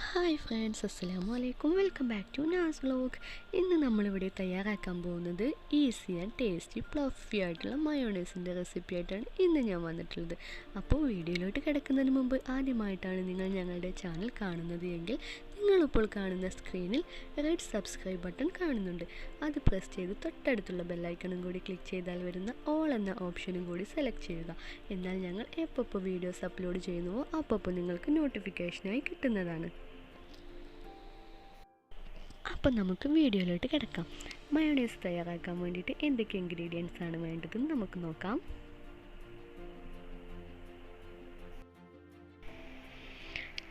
Hi friends, അസ്സലാമു അലൈക്കും. Welcome back to Naz vlog. ഇന്ന് നമ്മളിവിടെ തയ്യാറാക്കാൻ പോകുന്നത് ഈസി ആൻഡ് ടേസ്റ്റി ഫ്ലഫി ആയിട്ടുള്ള മയോണൈസിൻ്റെ റെസിപ്പി ആയിട്ടാണ് ഇന്ന് ഞാൻ വന്നിട്ടുള്ളത്. അപ്പോൾ വീഡിയോയിലോട്ട് കിടക്കുന്നതിന് മുമ്പ് ആദ്യമായിട്ടാണ് നിങ്ങൾ ഞങ്ങളുടെ ചാനൽ കാണുന്നത് എങ്കിൽ നിങ്ങളിപ്പോൾ കാണുന്ന സ്ക്രീനിൽ റെഡ് സബ്സ്ക്രൈബ് ബട്ടൺ കാണുന്നുണ്ട്. അത് പ്രസ് ചെയ്ത് തൊട്ടടുത്തുള്ള ബെല്ലൈക്കണും കൂടി ക്ലിക്ക് ചെയ്താൽ വരുന്ന ഓൾ എന്ന ഓപ്ഷനും കൂടി സെലക്ട് ചെയ്യുക. എന്നാൽ ഞങ്ങൾ എപ്പോൾ വീഡിയോസ് അപ്ലോഡ് ചെയ്യുന്നുവോ അപ്പോൾ നിങ്ങൾക്ക് നോട്ടിഫിക്കേഷനായി കിട്ടുന്നതാണ്. അപ്പം നമുക്ക് വീഡിയോയിലോട്ട് കിടക്കാം. മയോണൈസ് തയ്യാറാക്കാൻ വേണ്ടിയിട്ട് എന്തൊക്കെ ഇൻഗ്രീഡിയൻസ് ആണ് വേണ്ടതെന്ന് നമുക്ക് നോക്കാം.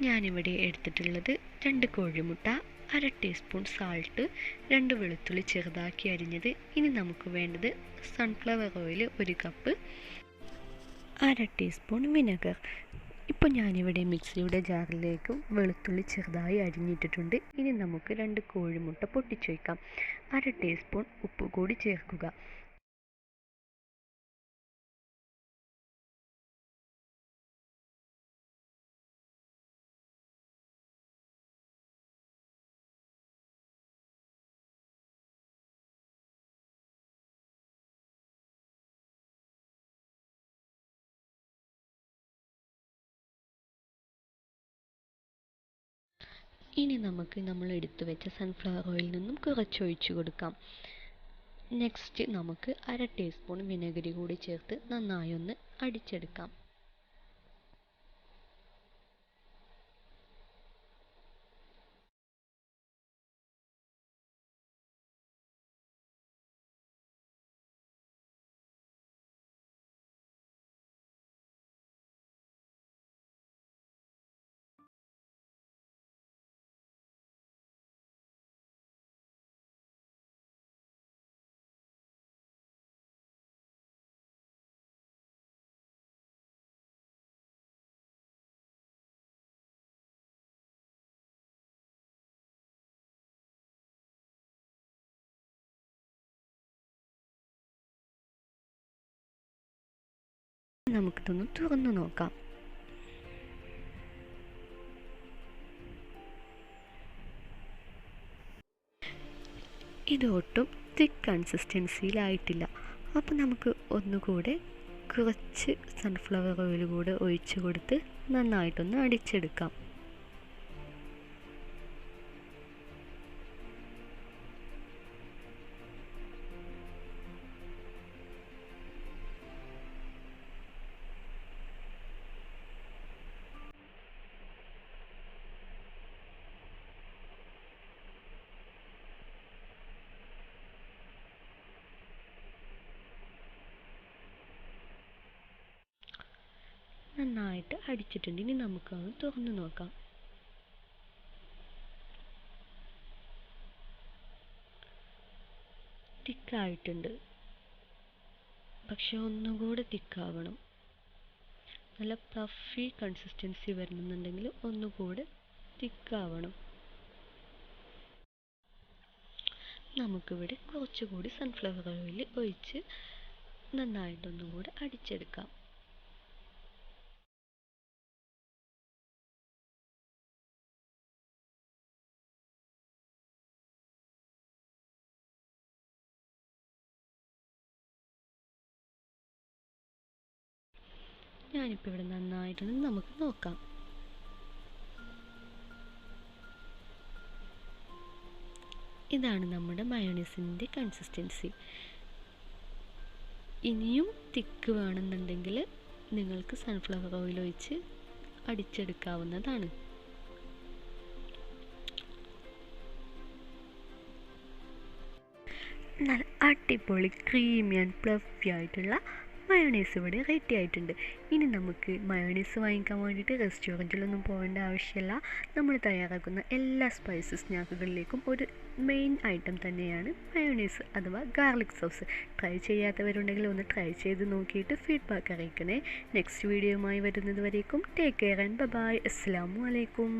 ഞാനിവിടെ എടുത്തിട്ടുള്ളത് 2 കോഴിമുട്ട, 1/2 ടീസ്പൂൺ സാൾട്ട്, 2 വെളുത്തുള്ളി ചെറുതാക്കി അരിഞ്ഞത്. ഇനി നമുക്ക് വേണ്ടത് sunflower oil 1 cup, 1/2 teaspoon vinegar. ഇപ്പോൾ ഞാനിവിടെ മിക്സിയുടെ ജാറിലേക്ക് വെളുത്തുള്ളി ചെറുതായി അരിഞ്ഞിട്ടിട്ടുണ്ട്. ഇനി നമുക്ക് 2 കോഴിമുട്ട പൊട്ടിച്ചു വയ്ക്കാം. 1/2 ടീസ്പൂൺ ഉപ്പ് കൂടി ചേർക്കുക. ഇനി നമുക്ക് നമ്മൾ എടുത്തു വെച്ച സൺഫ്ലവർ ഓയിലിൽ നിന്നും കുറച്ചൊഴിച്ചു കൊടുക്കാം. നെക്സ്റ്റ് നമുക്ക് 1/2 ടീസ്പൂൺ വിനെഗരി കൂടി ചേർത്ത് നന്നായി ഒന്ന് അടിച്ചെടുക്കാം. നമുക്കിതൊന്ന് തുറന്നു നോക്കാം. ഇതൊട്ടും തിക്ക് കൺസിസ്റ്റൻസിയിലായിട്ടില്ല. അപ്പോൾ നമുക്ക് ഒന്നുകൂടെ കുറച്ച് സൺഫ്ലവർ ഓയിൽ കൂടെ ഒഴിച്ചു കൊടുത്ത് നന്നായിട്ടൊന്ന് അടിച്ചെടുക്കാം. നന്നായിട്ട് അടിച്ചിട്ടുണ്ട്. ഇനി നമുക്കത് തുറന്നു നോക്കാം. തിക്കായിട്ടുണ്ട്, പക്ഷെ ഒന്നുകൂടെ തിക്കാവണം. നല്ല ഫ്ലഫി കൺസിസ്റ്റൻസി വരണമെന്നുണ്ടെങ്കിൽ ഒന്നുകൂടെ തിക്കാവണം. നമുക്കിവിടെ കുറച്ചുകൂടി സൺഫ്ലവർ ഓയിൽ ഒഴിച്ച് നന്നായിട്ടൊന്നും കൂടെ അടിച്ചെടുക്കാം. ഞാനിപ്പോൾ ഇവിടെ നന്നായിട്ടൊന്ന് നമുക്ക് നോക്കാം. ഇതാണ് നമ്മുടെ മയോണൈസിൻ്റെ കൺസിസ്റ്റൻസി. ഇനിയും തിക്ക് വേണമെന്നുണ്ടെങ്കിൽ നിങ്ങൾക്ക് സൺഫ്ലവർ ഓയിൽ ഒഴിച്ച് അടിച്ചെടുക്കാവുന്നതാണ്. നല്ല അടിപൊളി ക്രീമി ആൻഡ് ഫ്ലഫി ആയിട്ടുള്ള മയോണൈസ് ഇവിടെ റെഡി ആയിട്ടുണ്ട്. ഇനി നമുക്ക് മയോണൈസ് വാങ്ങിക്കാൻ വേണ്ടിയിട്ട് റെസ്റ്റോറൻറ്റിലൊന്നും പോകേണ്ട ആവശ്യമില്ല. നമ്മൾ തയ്യാറാക്കുന്ന എല്ലാ സ്പൈസസ് സ്നാക്കുകളിലേക്കും ഒരു മെയിൻ ഐറ്റം തന്നെയാണ് മയോണൈസ് അഥവാ ഗാർലിക് സോസ്. ട്രൈ ചെയ്യാത്തവരുണ്ടെങ്കിൽ ഒന്ന് ട്രൈ ചെയ്ത് നോക്കിയിട്ട് ഫീഡ്ബാക്ക് അറിയിക്കണേ. നെക്സ്റ്റ് വീഡിയോയുമായി വരുന്നത് വരേക്കും ടേക്ക് കെയർ ആൻഡ് ബൈ. അസ്സലാമു അലൈക്കും.